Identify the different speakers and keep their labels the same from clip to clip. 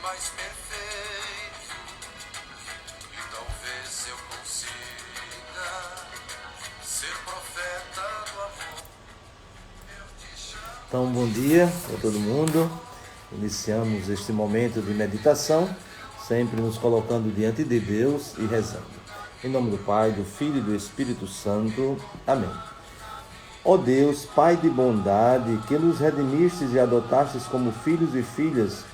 Speaker 1: mais perfeito, e talvez eu consiga ser profeta do amor.
Speaker 2: Então, bom dia para todo mundo. Iniciamos este momento de meditação, sempre nos colocando diante de Deus e rezando. Em nome do Pai, do Filho e do Espírito Santo. Amém. Ó Deus, Pai de bondade, que nos redimistes e adotastes como filhos e filhas,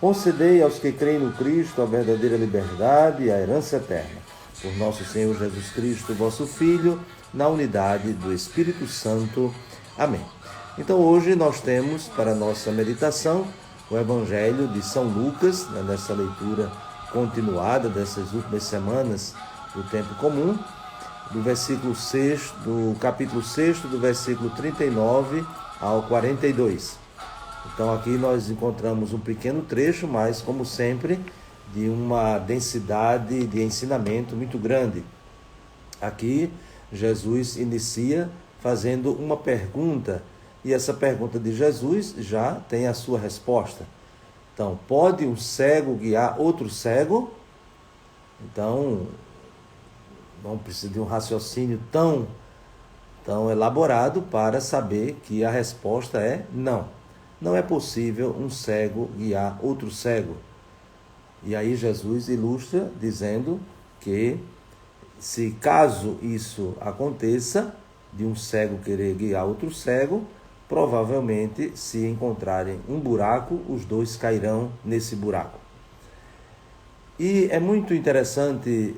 Speaker 2: concedei aos que creem no Cristo a verdadeira liberdade e a herança eterna. Por nosso Senhor Jesus Cristo, vosso Filho, na unidade do Espírito Santo. Amém. Então hoje nós temos para nossa meditação o Evangelho de São Lucas, nessa leitura continuada dessas últimas semanas do tempo comum, do versículo 6, do capítulo 6, do versículo 39 ao 42. Então aqui nós encontramos um pequeno trecho, mas como sempre, de uma densidade de ensinamento muito grande. Aqui Jesus inicia fazendo uma pergunta, e essa pergunta de Jesus já tem a sua resposta. Então, pode um cego guiar outro cego? Então, não precisa de um raciocínio tão elaborado para saber que a resposta é não. Não é possível um cego guiar outro cego. E aí Jesus ilustra dizendo que se caso isso aconteça, de um cego querer guiar outro cego, provavelmente, se encontrarem um buraco, os dois cairão nesse buraco. E é muito interessante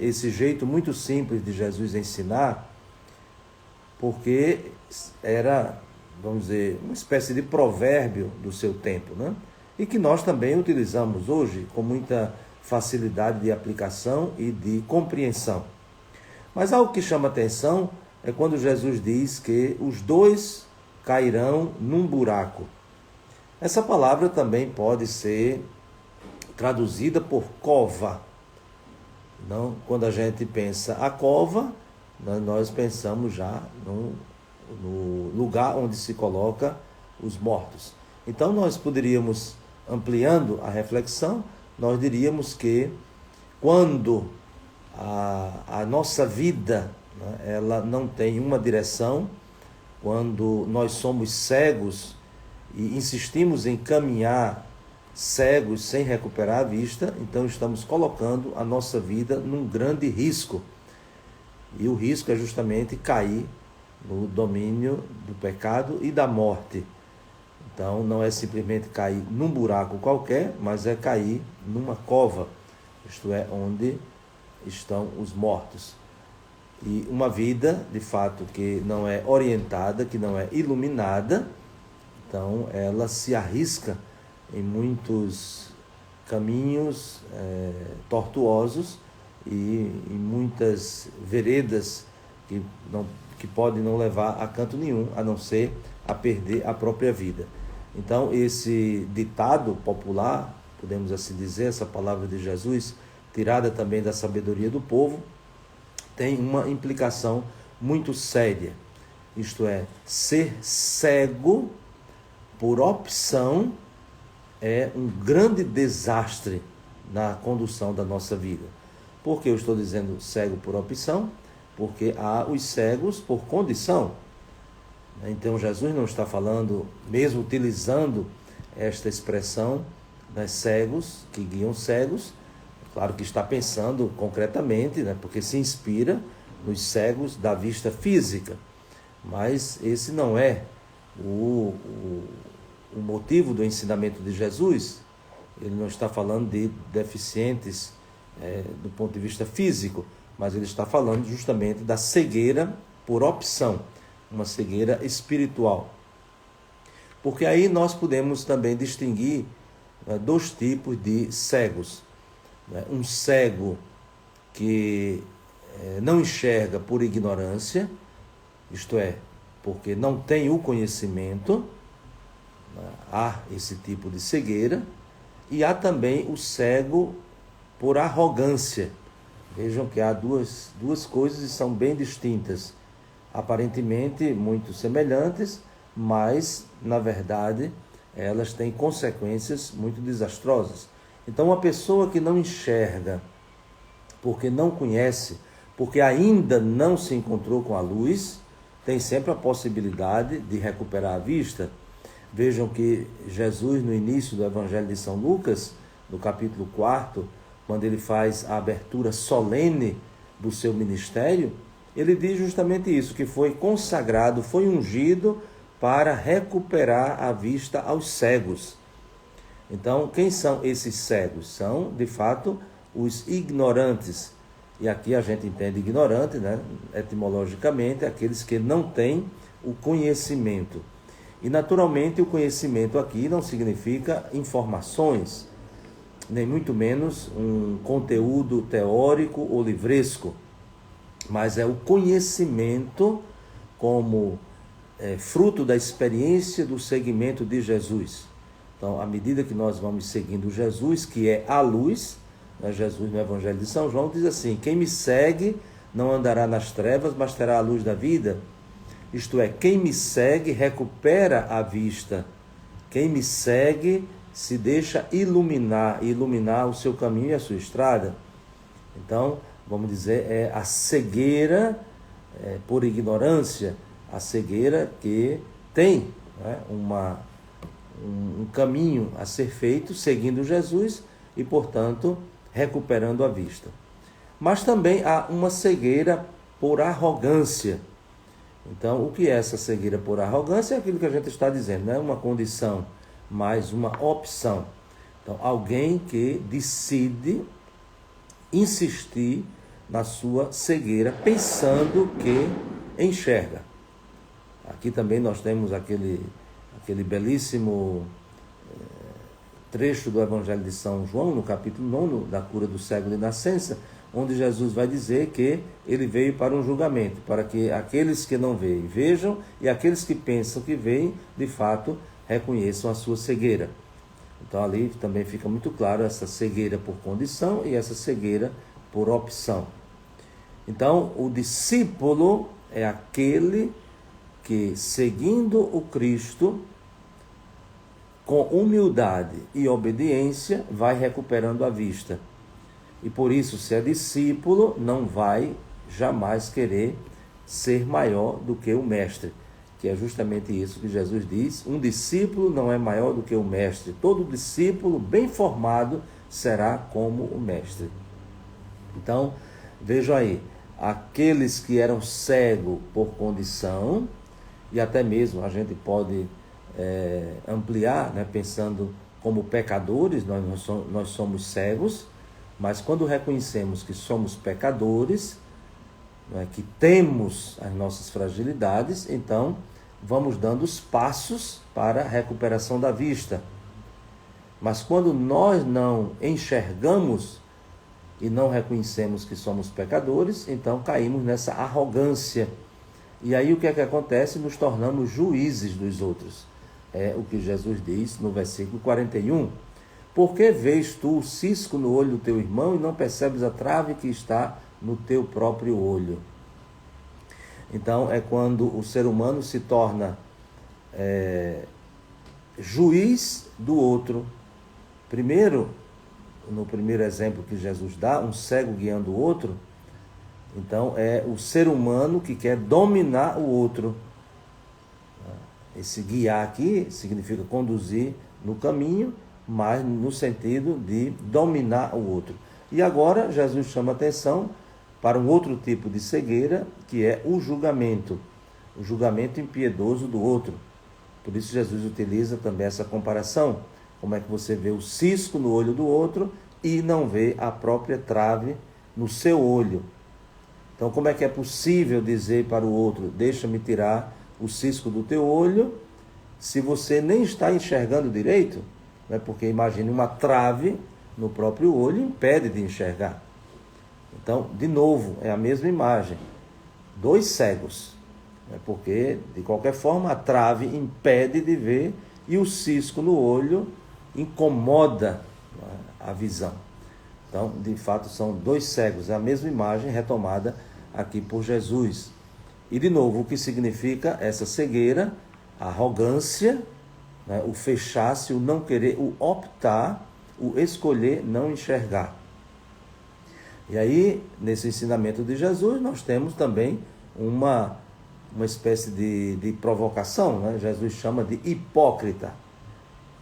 Speaker 2: esse jeito muito simples de Jesus ensinar, porque era, vamos dizer, uma espécie de provérbio do seu tempo, né? E que nós também utilizamos hoje com muita facilidade de aplicação e de compreensão. Mas algo que chama atenção é quando Jesus diz que os dois cairão num buraco. Essa palavra também pode ser traduzida por cova. Não, quando a gente pensa a cova, nós pensamos já no lugar onde se coloca os mortos. Então nós poderíamos, ampliando a reflexão, nós diríamos que quando a nossa vida, né, ela não tem uma direção, quando nós somos cegos e insistimos em caminhar cegos sem recuperar a vista, então estamos colocando a nossa vida num grande risco. E o risco é justamente cair no domínio do pecado e da morte. Então não é simplesmente cair num buraco qualquer, mas é cair numa cova, isto é, onde estão os mortos. E uma vida, de fato, que não é orientada, que não é iluminada, então ela se arrisca em muitos caminhos tortuosos e em muitas veredas que podem não levar a canto nenhum, a não ser a perder a própria vida. Então esse ditado popular, podemos assim dizer, essa palavra de Jesus, tirada também da sabedoria do povo, tem uma implicação muito séria. Isto é, ser cego por opção é um grande desastre na condução da nossa vida. Por que eu estou dizendo cego por opção? Porque há os cegos por condição. Então Jesus não está falando, mesmo utilizando esta expressão, né, cegos que guiam cegos, claro que está pensando concretamente, né, porque se inspira nos cegos da vista física, mas esse não é o motivo do ensinamento de Jesus. Ele não está falando de deficientes do ponto de vista físico, mas ele está falando justamente da cegueira por opção, uma cegueira espiritual. Porque aí nós podemos também distinguir dois tipos de cegos. Um cego que não enxerga por ignorância, isto é, porque não tem o conhecimento, há esse tipo de cegueira, e há também o cego por arrogância. Vejam que há duas coisas e são bem distintas, aparentemente muito semelhantes, mas, na verdade, elas têm consequências muito desastrosas. Então, uma pessoa que não enxerga, porque não conhece, porque ainda não se encontrou com a luz, tem sempre a possibilidade de recuperar a vista. Vejam que Jesus, no início do Evangelho de São Lucas, no capítulo 4, quando ele faz a abertura solene do seu ministério, ele diz justamente isso, que foi consagrado, foi ungido para recuperar a vista aos cegos. Então, quem são esses cegos? São, de fato, os ignorantes. E aqui a gente entende ignorante, né? Etimologicamente, aqueles que não têm o conhecimento. E, naturalmente, o conhecimento aqui não significa informações, nem muito menos um conteúdo teórico ou livresco, mas é o conhecimento como fruto da experiência do seguimento de Jesus. Então, à medida que nós vamos seguindo Jesus, que é a luz, né, Jesus no Evangelho de São João diz assim: quem me segue não andará nas trevas, mas terá a luz da vida. Isto é, quem me segue recupera a vista. Quem me segue se deixa iluminar o seu caminho e a sua estrada. Então, vamos dizer, é a cegueira por ignorância, a cegueira que tem, né, um caminho a ser feito seguindo Jesus e, portanto, recuperando a vista. Mas também há uma cegueira por arrogância. Então, o que é essa cegueira por arrogância? É aquilo que a gente está dizendo, não é uma condição, mas uma opção. Então, alguém que decide insistir na sua cegueira, pensando que enxerga. Aqui também nós temos aquele belíssimo trecho do Evangelho de São João, no capítulo 9, da cura do cego de nascença, onde Jesus vai dizer que ele veio para um julgamento, para que aqueles que não veem vejam e aqueles que pensam que veem, de fato, reconheçam a sua cegueira. Então ali também fica muito claro essa cegueira por condição e essa cegueira por opção. Então, o discípulo é aquele que, seguindo o Cristo, com humildade e obediência, vai recuperando a vista. E por isso, se é discípulo, não vai jamais querer ser maior do que o mestre, que é justamente isso que Jesus diz: um discípulo não é maior do que o mestre. Todo discípulo bem formado será como o mestre. Então, vejam aí, aqueles que eram cegos por condição, e até mesmo a gente pode ampliar, né, pensando como pecadores, nós somos cegos, mas quando reconhecemos que somos pecadores, né, que temos as nossas fragilidades, então vamos dando os passos para a recuperação da vista. Mas quando nós não enxergamos e não reconhecemos que somos pecadores, então caímos nessa arrogância. E aí o que é que acontece? Nos tornamos juízes dos outros. É o que Jesus diz no versículo 41. Por que vês tu o cisco no olho do teu irmão e não percebes a trave que está no teu próprio olho? Então é quando o ser humano se torna juiz do outro. Primeiro, no primeiro exemplo que Jesus dá, um cego guiando o outro, então é o ser humano que quer dominar o outro. Esse guiar aqui significa conduzir no caminho, mas no sentido de dominar o outro. E agora Jesus chama atenção para um outro tipo de cegueira, que é o julgamento impiedoso do outro. Por isso Jesus utiliza também essa comparação. Como é que você vê o cisco no olho do outro e não vê a própria trave no seu olho? Então, como é que é possível dizer para o outro: deixa-me tirar o cisco do teu olho, se você nem está enxergando direito? Né? Porque imagine, uma trave no próprio olho impede de enxergar. Então, de novo, é a mesma imagem. Dois cegos. Né? Porque, de qualquer forma, a trave impede de ver e o cisco no olho incomoda, né, a visão. Então, de fato, são dois cegos. É a mesma imagem retomada aqui por Jesus. E, de novo, o que significa essa cegueira? A arrogância, né, o fechar-se, o não querer, o optar o escolher não enxergar. E aí, nesse ensinamento de Jesus, nós temos também uma espécie de provocação, né? Jesus chama de hipócrita.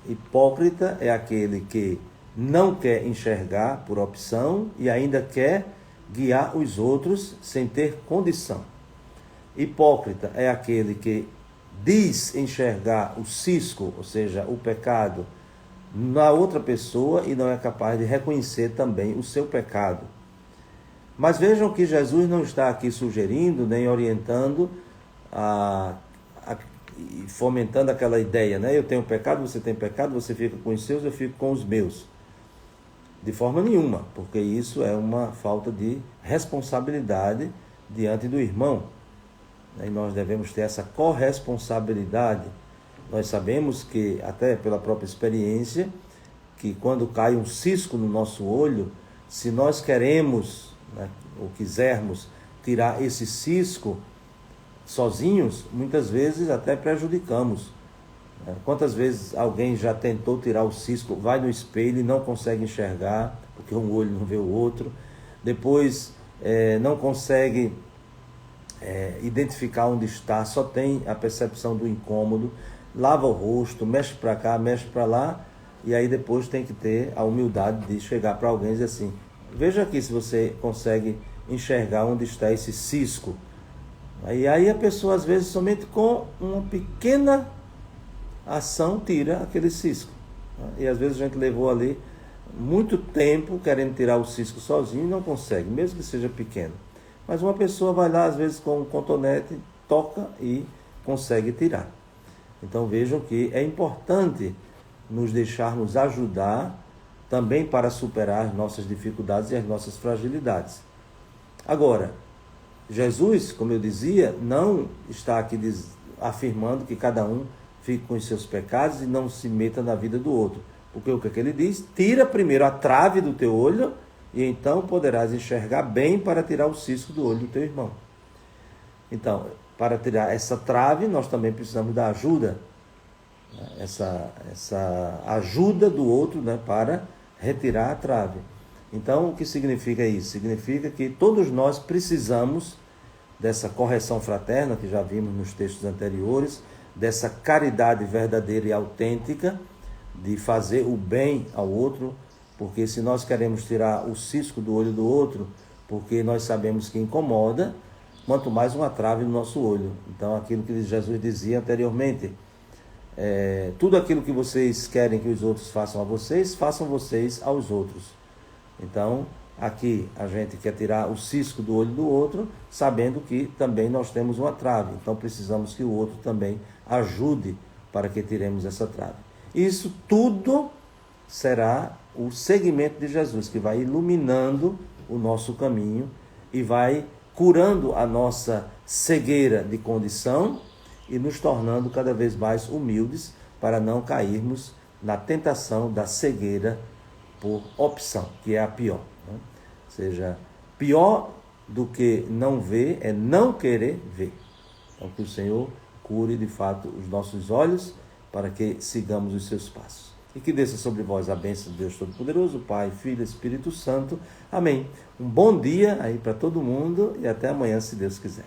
Speaker 2: Hipócrita é aquele que não quer enxergar por opção e ainda quer guiar os outros sem ter condição. Hipócrita é aquele que diz enxergar o cisco, ou seja, o pecado, na outra pessoa e não é capaz de reconhecer também o seu pecado. Mas vejam que Jesus não está aqui sugerindo nem orientando e fomentando aquela ideia, né? Eu tenho pecado, você tem pecado, você fica com os seus, eu fico com os meus. De forma nenhuma, porque isso é uma falta de responsabilidade diante do irmão. E nós devemos ter essa corresponsabilidade. Nós sabemos que, até pela própria experiência, que quando cai um cisco no nosso olho, se nós queremos, né, ou quisermos tirar esse cisco sozinhos, muitas vezes até prejudicamos. Quantas vezes alguém já tentou tirar o cisco, vai no espelho e não consegue enxergar, porque um olho não vê o outro, depois não consegue identificar onde está, só tem a percepção do incômodo, lava o rosto, mexe para cá, mexe para lá, e aí depois tem que ter a humildade de chegar para alguém e dizer assim, veja aqui se você consegue enxergar onde está esse cisco. E aí a pessoa, às vezes, somente com uma pequena ação, tira aquele cisco. E às vezes a gente levou ali muito tempo querendo tirar o cisco sozinho e não consegue, mesmo que seja pequeno. Mas uma pessoa vai lá, às vezes, com um cotonete, toca e consegue tirar. Então vejam que é importante nos deixarmos ajudar também para superar as nossas dificuldades e as nossas fragilidades. Agora, Jesus, como eu dizia, não está aqui afirmando que cada um fique com os seus pecados e não se meta na vida do outro. Porque o que é que ele diz? Tira primeiro a trave do teu olho e então poderás enxergar bem para tirar o cisco do olho do teu irmão. Então, para tirar essa trave, nós também precisamos da ajuda. Essa ajuda do outro, né, para retirar a trave. Então, o que significa isso? Significa que todos nós precisamos dessa correção fraterna, que já vimos nos textos anteriores, dessa caridade verdadeira e autêntica, de fazer o bem ao outro, porque se nós queremos tirar o cisco do olho do outro, porque nós sabemos que incomoda, quanto mais uma trave no nosso olho. Então, aquilo que Jesus dizia anteriormente, tudo aquilo que vocês querem que os outros façam a vocês, façam vocês aos outros. Então, aqui a gente quer tirar o cisco do olho do outro, sabendo que também nós temos uma trave. Então, precisamos que o outro também ajude para que tiremos essa trave. Isso tudo será o segmento de Jesus, que vai iluminando o nosso caminho e vai curando a nossa cegueira de condição e nos tornando cada vez mais humildes para não cairmos na tentação da cegueira por opção, que é a pior. Né? Ou seja, pior do que não ver é não querer ver. Então, que o Senhor cure de fato os nossos olhos para que sigamos os seus passos. E que desça sobre vós a bênção de Deus Todo-Poderoso, Pai, Filho e Espírito Santo. Amém. Um bom dia aí para todo mundo e até amanhã, se Deus quiser.